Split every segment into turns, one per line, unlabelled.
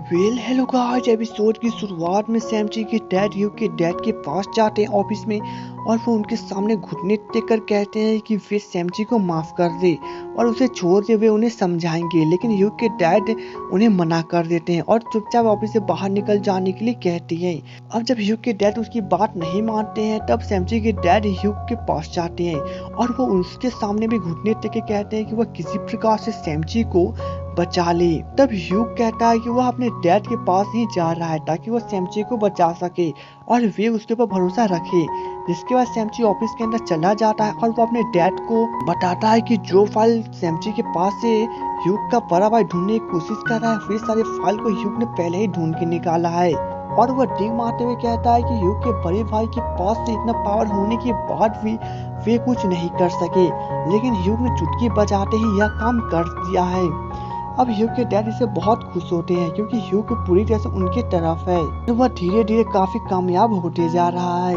Hello guys, episode की शुरुआत में सैमची के डैड ह्यूग के डैड के पास जाते हैं ऑफिस में और वो उनके सामने घुटने टेक कर कहते हैं कि वे सैमची को माफ कर दे और उसे छोड़ दे, वे उन्हें समझाएंगे। लेकिन ह्यूग के डैड उन्हें मना कर देते हैं और चुपचाप ऑफिस से बाहर निकल जाने के लिए कहते हैं। अब जब ह्यूग के डैड उसकी बात नहीं मानते हैं तब सैमची के डैड ह्यूग के पास जाते हैं और वो उसके सामने भी घुटने टेक के कहते हैं कि वह किसी प्रकार से सैमची को बचा ले। तब ह्यूग कहता है कि वह अपने डैड के पास ही जा रहा है ताकि वह सैमची को बचा सके और वे उसके ऊपर भरोसा रखे। जिसके बाद सैमची ऑफिस के अंदर चला जाता है और वो अपने डैड को बताता है कि जो फाइल सैमची के पास से ह्यूग का बड़ा भाई ढूंढने की कोशिश कर रहा है, वे सारे फाइल को ह्यूग ने पहले ही ढूंढ के निकाला है। और वह डिग मारते हुए कहता है कि ह्यूग के बड़े भाई के पास से इतना पावर होने के बाद भी वे कुछ नहीं कर सके, लेकिन ह्यूग ने चुटकी बजाते ही यह काम कर दिया है। अब ह्यूग के डैड इसे बहुत खुश होते हैं क्योंकि ह्यूग पूरी तरह से उनके तरफ है। तो वह धीरे धीरे काफी कामयाब होते जा रहा है।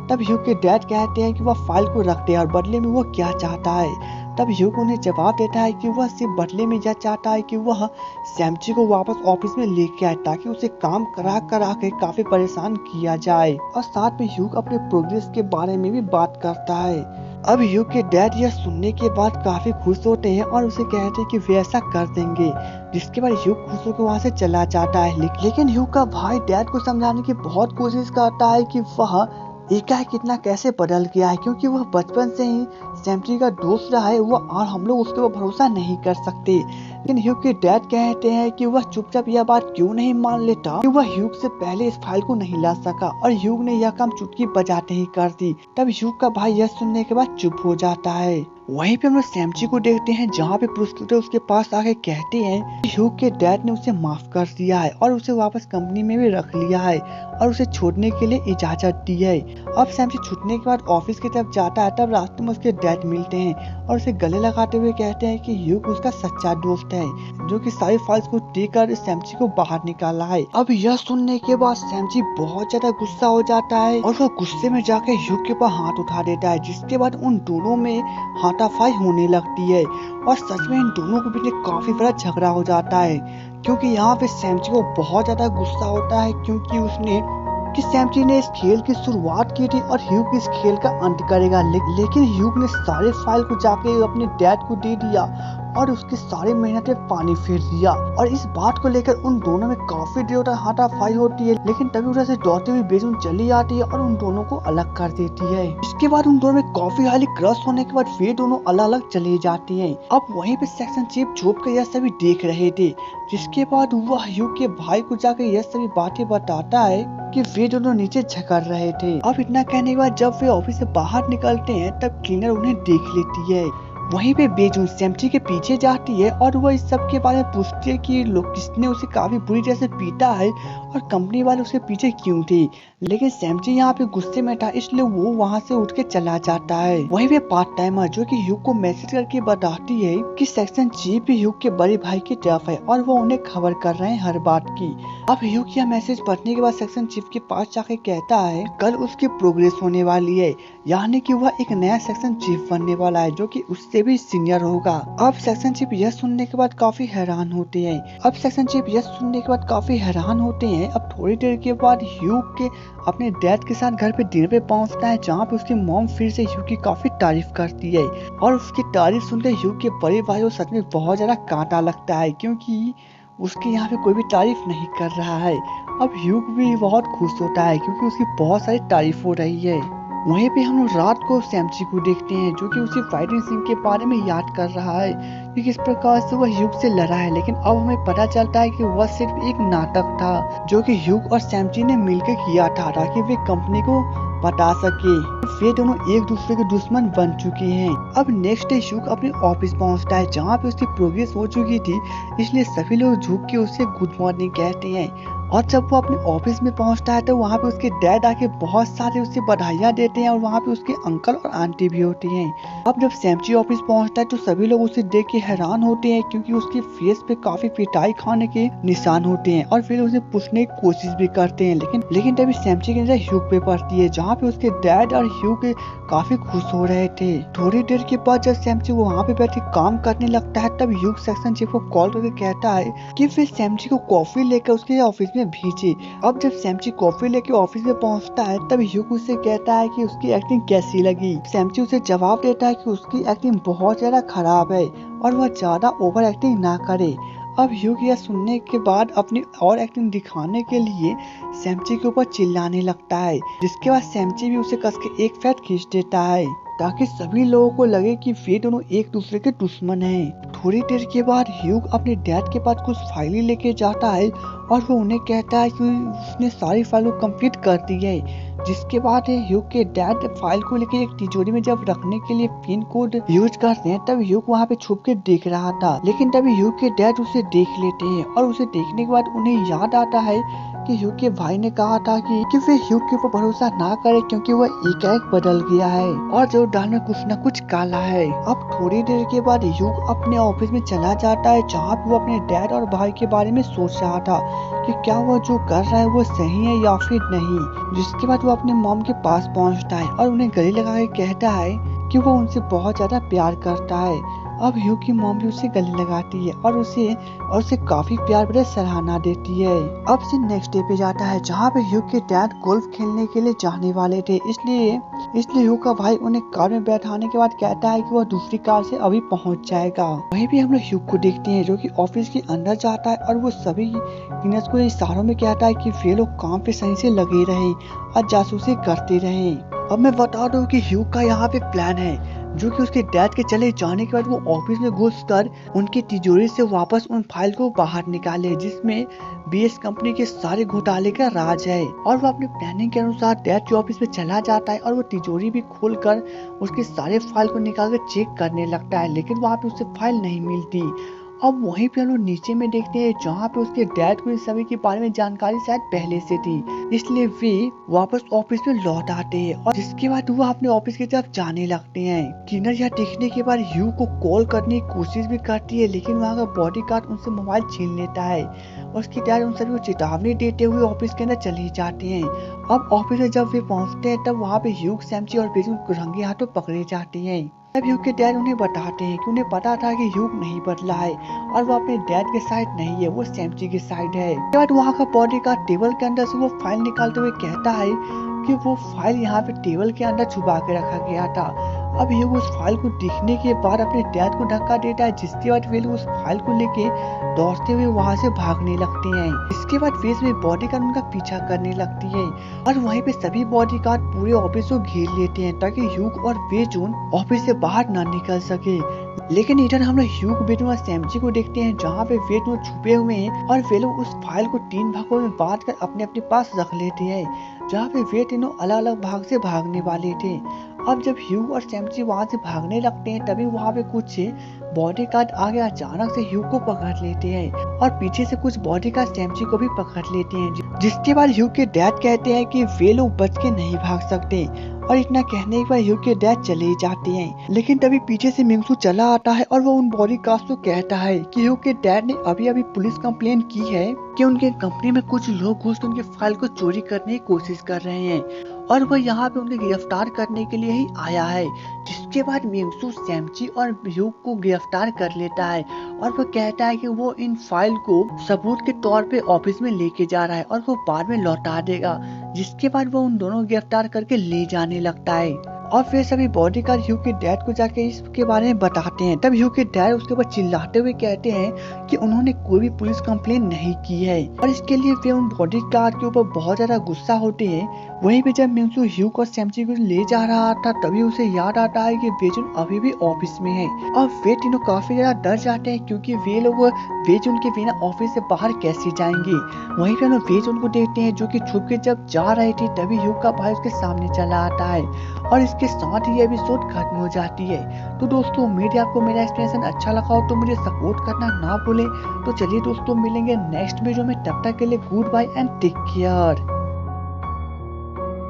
तब ह्यूग के डैड कहते हैं कि वह फाइल को रख दे और बदले में वो क्या चाहता है। तब ह्यूग उन्हें जवाब देता है कि वह सिर्फ बदले में यह चाहता है कि वह सैमची को वापस ऑफिस में लेके आए ताकि उसे काम करा करा के काफी परेशान किया जाए। और साथ में ह्यूग अपने प्रोग्रेस के बारे में भी बात करता है। अब ह्यूग के डैड यह सुनने के बाद काफी खुश होते हैं और उसे कहते हैं कि वे ऐसा कर देंगे। जिसके बाद ह्यूग खुश होकर वहाँ से चला जाता है। लेकिन ह्यूग का भाई डैड को समझाने की बहुत कोशिश करता है कि वह एकाएक कितना कैसे बदल गया है, क्योंकि वह बचपन से ही सैमची का दोस्त रहा है वो और हम लोग उसके ऊपर भरोसा नहीं कर सकते। लेकिन ह्यूग के डैड कहते हैं कि वह चुपचाप यह बात क्यों नहीं मान लेता कि वह ह्यूग से पहले इस फाइल को नहीं ला सका और ह्यूग ने यह काम चुटकी बजाते ही कर दी। तब ह्यूग का भाई यह सुनने के बाद चुप हो जाता है। वहीं पे हम लोग सैमची को देखते हैं जहाँ पे प्रोसिक्यूटर उसके पास आके कहते हैं कि ह्यूग के डैड ने उसे माफ कर दिया है और उसे वापस कंपनी में भी रख लिया है और उसे छोड़ने के लिए इजाजत दी है। अब सैमची छूटने के बाद ऑफिस की तरफ जाता है। तब रास्ते में उसके डैड मिलते हैं और उसे गले लगाते हुए कहते हैं कि ह्यूग उसका सच्चा दोस्त है जो कि सारी फाइल्स को देकर सैमची को बाहर निकाला है। अब यह सुनने के बाद सैमची बहुत ज्यादा गुस्सा हो जाता है और वो गुस्से में जाके ह्यूग के ऊपर हाथ उठा देता है। जिसके बाद उन दोनों में हाथापाई होने लगती है और सच में इन दोनों के बीच काफी बड़ा झगड़ा हो जाता है, क्योंकि यहाँ पे सैमची को बहुत ज्यादा गुस्सा होता है क्योंकि उसने कि सैमची ने इस खेल की शुरुआत की थी और ह्यूग इस खेल का अंत करेगा। लेकिन ह्यूग ने सारे फाइल को जाके अपने डैड को दे दिया और उसकी सारी मेहनत में पानी फेर दिया। और इस बात को लेकर उन दोनों में काफी देर तक हाथापाई होती है। लेकिन तभी उधर से दौड़ती हुई बेजुन चली आती है और उन दोनों को अलग कर देती है। इसके बाद उन दोनों में काफी हाईली क्रश होने के बाद वे दोनों अलग अलग चले जाते हैं। अब वहीं पे सेक्शन चीफ छुप कर यह सभी देख रहे थे। जिसके बाद वह ह्यूग के भाई को जाकर यह सभी बातें बताता है कि वे दोनों नीचे झकर रहे थे। अब इतना कहने के बाद जब वे ऑफिस से बाहर निकलते हैं तब क्लीनर उन्हें देख लेती है। वहीं पे बेजुन सैमची के पीछे जाती है और वह इस सब के बारे में पूछती है कि लोग किसने उसे काफी बुरी तरह से पीटा है और कंपनी वाले उसके पीछे क्यों थे। लेकिन सैमची यहाँ पे गुस्से में था इसलिए वो वहाँ से उठ के चला जाता है। वहीं पे पार्ट टाइमर जो कि ह्यूग को मैसेज करके बताती है कि सेक्शन चीफ भी ह्यूग के बड़े भाई की तरफ है और वो उन्हें खबर कर रहे हैं हर बात की। अब ह्यूग यह मैसेज पढ़ने के बाद सेक्शन चीफ के पास जाके कहता है कल उसकी प्रोग्रेस होने वाली है, यानी कि वह एक नया सेक्शन चीफ बनने वाला है जो कि उससे भी सीनियर होगा। अब सेक्शन चीफ यह सुनने के बाद काफी हैरान होते हैं। अब थोड़ी देर के बाद ह्यूग के अपने डैड के साथ घर पे डिनर पे पहुंचता है जहाँ पे उसकी मॉम फिर से ह्यूग की काफी तारीफ करती है और उसकी तारीफ सुनकर ह्यूग के बड़े भाई को सच में बहुत ज्यादा कांटा लगता है क्योंकि उसके यहाँ पे कोई भी तारीफ नहीं कर रहा है। अब ह्यूग भी बहुत खुश होता है क्योंकि उसकी बहुत सारी तारीफ हो रही है। वहीं पे हम लोग रात को सैमची को देखते हैं जो कि उसी फाइटिंग सीन के बारे में याद कर रहा है कि किस प्रकार से वह ह्यूग से लड़ा है। लेकिन अब हमें पता चलता है कि वह सिर्फ एक नाटक था जो कि ह्यूग और सैमची ने मिलकर किया था ताकि वे कंपनी को बता सके। वे दोनों एक दूसरे के दुश्मन बन चुके हैं। अब नेक्स्ट डे ह्यूग अपने ऑफिस पहुंचता है जहाँ पे उसकी प्रोग्रेस हो चुकी थी, इसलिए सभी लोग झुक के उसे गुड मॉर्निंग कहते हैं और जब वो अपने ऑफिस में पहुंचता है तो वहाँ पे उसके डैड आके बहुत सारे उससे बधाइयाँ देते हैं और वहाँ पे उसके अंकल और आंटी भी होती हैं। अब जब सैमची ऑफिस पहुंचता है तो सभी लोग उसे देख के हैरान होते हैं क्योंकि उसके फेस पे काफी पिटाई खाने के निशान होते हैं और फिर उसे पूछने की कोशिश भी करते हैं। लेकिन तभी सैमची की नजर ह्यूग पे पड़ती है जहाँ पे उसके डैड और ह्यूग काफी खुश हो रहे थे। थोड़ी देर के बाद जब सैमची वहाँ पे बैठ के काम करने लगता है तब ह्यूग सेक्शन चीफ को कॉल करके कहता है कि फिर सैमची को कॉफी लेकर उसके ऑफिस में भेजे। अब जब सैमची कॉफी लेके ऑफिस में पहुंचता है तब ह्यूग उससे कहता है कि उसकी एक्टिंग कैसी लगी। सैमची उसे जवाब देता है कि उसकी एक्टिंग बहुत ज्यादा खराब है और वह ज्यादा ओवर एक्टिंग ना करे। अब ह्यूग यह सुनने के बाद अपनी और एक्टिंग दिखाने के लिए सैमची के ऊपर चिल्लाने लगता है, जिसके बाद सैमची भी उसे कस के एक फैट खींच देता है ताकि सभी लोगों को लगे कि वे दोनों एक दूसरे के दुश्मन हैं। थोड़ी देर के बाद ह्यूग अपने डैड के पास कुछ फाइलें लेके जाता है और वो उन्हें कहता है कि उसने सारी फाइल को कंप्लीट कर दी है। जिसके बाद ह्यूग के डैड फाइल को लेके एक तिजोरी में जब रखने के लिए पिन कोड यूज करते हैं तब ह्यूग वहाँ पे छुप के देख रहा था, लेकिन तभी ह्यूग के डैड उसे देख लेते हैं और उसे देखने के बाद उन्हें याद आता है कि ह्यूग के भाई ने कहा था कि वे ह्यूग के ऊपर भरोसा ना करे क्योंकि वह एकाएक बदल गया है और जो डाल में कुछ न कुछ काला है। अब थोड़ी देर के बाद ह्यूग अपने ऑफिस में चला जाता है जहाँ पे वो अपने डैड और भाई के बारे में सोच रहा था कि क्या वो जो कर रहा है वो सही है या फिर नहीं। जिसके बाद वो अपने मॉम के पास पहुँचता है और उन्हें गले लगा के कहता है कि वो उनसे बहुत ज्यादा प्यार करता है। अब ह्यूग की मॉम भी उसे गले लगाती है और उसे काफी प्यार भरे सराहना देती है। अब से नेक्स्ट डे पे जाता है जहाँ पे ह्यूग के डैड गोल्फ खेलने के लिए जाने वाले थे, इसलिए ह्यूग का भाई उन्हें कार में बैठाने के बाद कहता है कि वह दूसरी कार से अभी पहुँच जाएगा। वहीं भी हम लोग ह्यूग को देखते हैं जो कि ऑफिस के अंदर जाता है और वो सभी क्लीनर्स को इशारों में कहता है कि वे लोग काम पे सही से लगे रहे और जासूसी करते रहे। अब मैं बता दूं कि ह्यूग का यहाँ पे प्लान है जो कि उसके डैड के चले जाने के बाद वो ऑफिस में घुसकर उनकी तिजोरी से वापस उन फाइल को बाहर निकाले जिसमें बीएस कंपनी के सारे घोटाले का राज है। और वो अपने प्लानिंग के अनुसार डैड के ऑफिस में चला जाता है और वो तिजोरी भी खोलकर उसके सारे फाइल को निकाल कर चेक करने लगता है, लेकिन वहाँ पे उसे फाइल नहीं मिलती। अब वहीं पे हम लोग नीचे में देखते हैं जहाँ पे उसके डैड को इन सभी के बारे में जानकारी शायद पहले से थी, इसलिए वे वापस ऑफिस में लौट आते हैं और जिसके बाद वो अपने ऑफिस की तरफ जाने लगते हैं। किनर यह देखने के बाद ह्यूग को कॉल करने की कोशिश भी करती है, लेकिन वहाँ का बॉडीगार्ड उनसे मोबाइल छीन लेता है और उसके डैड उन सभी को चेतावनी देते हुए ऑफिस के अंदर चले जाते हैं। अब ऑफिस में जब वे पहुँचते हैं तब वहाँ पे ह्यूग, सैमची और बेजुन रंगे हाथों पकड़े जाते हैं। तब ह्यूग के डैड उन्हें बताते हैं कि उन्हें पता था कि ह्यूग नहीं बदला है और वो अपने डैड के साइड नहीं है, वो सैमची के साइड है। उसके बाद वहाँ का बॉडीगार्ड टेबल के अंदर से वो फाइल निकालते हुए कहता है कि वो फाइल यहाँ पे टेबल के अंदर छुपा के रखा गया था। अब ह्यूग उस फाइल को देखने के बाद अपने डैड को धक्का देता है, जिसके बाद वे लोग उस फाइल को लेके दौड़ते हुए वहाँ से भागने लगते हैं। इसके बाद फेस में बॉडीगार्ड उनका पीछा करने लगती है और वहीं पे सभी बॉडीगार्ड पूरे ऑफिस को घेर लेते हैं ताकि ह्यूग और बेजुन ऑफिस से बाहर ना निकल सके। लेकिन इधर हम लोग ह्यूग, बेजुन और सैमची को देखते हैं जहाँ पे वे दोनों छुपे हुए हैं और वे लोग उस फाइल को 3 भागों में बांट कर अपने अपने पास रख लेते हैं जहाँ पे वे तीनों अलग अलग भाग से भागने वाले थे। अब जब ह्यूग और सैमची वहाँ से भागने लगते हैं तभी वहाँ पे कुछ बॉडीगार्ड आगे अचानक से ह्यूग को पकड़ लेते हैं और पीछे से कुछ बॉडीगार्ड सैमची को भी पकड़ लेते हैं, जिसके बाद ह्यूग के डैड कहते हैं कि वे लोग बच के नहीं भाग सकते और इतना कहने के बाद ह्यूग के डैड चले जाते हैं। लेकिन तभी पीछे से मिंगसू चला आता है और वो उन बॉडीगार्ड्स को कहता है कि ह्यूग के डैड ने अभी अभी पुलिस कंप्लेन की है कि उनके कंपनी में कुछ लोग घुसकर उनके फाइल को चोरी करने की कोशिश कर रहे हैं और वह यहाँ पे उन्हें गिरफ्तार करने के लिए ही आया है। जिसके बाद मिंगसू सैमची और ह्यूग को गिरफ्तार कर लेता है और वह कहता है कि वो इन फाइल को सबूत के तौर पे ऑफिस में लेके जा रहा है और वो बाद में लौटा देगा। जिसके बाद वो उन दोनों गिरफ्तार करके ले जाने लगता है और फिर सभी बॉडीगार्ड ह्यूग के डैड को जाके इसके बारे में बताते हैं। तब ह्यूग के डैड उसके ऊपर चिल्लाते हुए कहते हैं कि उन्होंने कोई भी पुलिस कंप्लेन नहीं की है और इसके लिए वे उन बॉडीगार्ड के ऊपर बहुत ज्यादा गुस्सा होते हैं। वहीं पे जब मिंगसू ह्यूग और सैमची को ले जा रहा था तभी उसे याद आता है कि बेजुन अभी भी ऑफिस में है और वे तीनों काफी ज्यादा डर जाते हैं क्योंकि वे लोग बेजुन के बिना ऑफिस से बाहर कैसे जाएंगे। वहीं पे हम बेजुन को देखते हैं जो कि छुप के जब जा रहे थे तभी ह्यूग का भाई उसके सामने चला आता है और इसके साथ ही एपिसोड खत्म हो जाती है। तो दोस्तों उम्मीद है आपको मेरा एक्सप्लेनेशन अच्छा लगा हो, तो मुझे सपोर्ट करना ना भूलें। तो चलिए दोस्तों मिलेंगे नेक्स्ट वीडियो में, तब तक के लिए goodbye and take care.